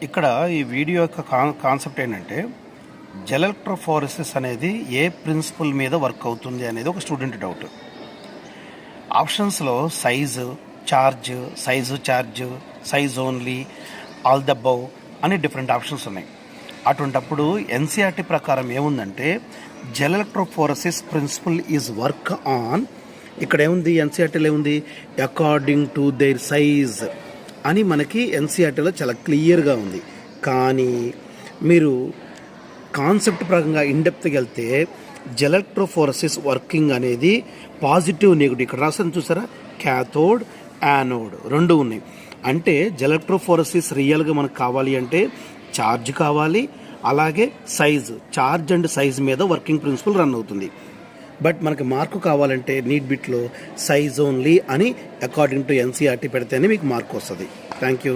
ఇక్కడ ఈ వీడియో యొక్క కాన్సెప్ట్ ఏంటంటే ఎలక్ట్రోఫోరెసిస్ అనేది ఏ ప్రిన్సిపల్ మీద వర్క్ అవుతుంది అనేది ఒక స్టూడెంట్ డౌట్. ఆప్షన్స్లో size, charge, size only, all the above అని డిఫరెంట్ ఆప్షన్స్ ఉన్నాయి. అటువంటప్పుడు ఎన్సీఆర్టీ ప్రకారం ఏముందంటే ఎలక్ట్రోఫోరెసిస్ ప్రిన్సిపల్ ఈజ్ వర్క్ ఆన్, ఇక్కడ ఏముంది ఎన్సీఆర్టీలో ఏముంది, అకార్డింగ్ టు దేర్ సైజ్ అని మనకి ఎన్సీఆర్టీలో చాలా క్లియర్గా ఉంది. కానీ మీరు కాన్సెప్ట్ ప్రకారంగా ఇన్డెప్త్కి వెళ్తే ఎలక్ట్రోఫోరెసిస్ వర్కింగ్ అనేది పాజిటివ్ నెగిటివ్, ఇక్కడ రాసిన చూసారా, క్యాథోడ్ యానోడ్ రెండు ఉన్నాయి. అంటే ఎలక్ట్రోఫోరెసిస్ రియల్గా మనకు కావాలి అంటే ఛార్జ్ కావాలి, అలాగే ఛార్జ్ అండ్ సైజ్ మీద వర్కింగ్ ప్రిన్సిపల్ రన్ అవుతుంది. బట్ మనకి మార్కు కావాలంటే నీట్ బిట్లో సైజ్ ఓన్లీ అని అకార్డింగ్ టు ఎన్సీఆర్టీ పెడితేనే మీకు మార్క్ వస్తుంది. Thank you.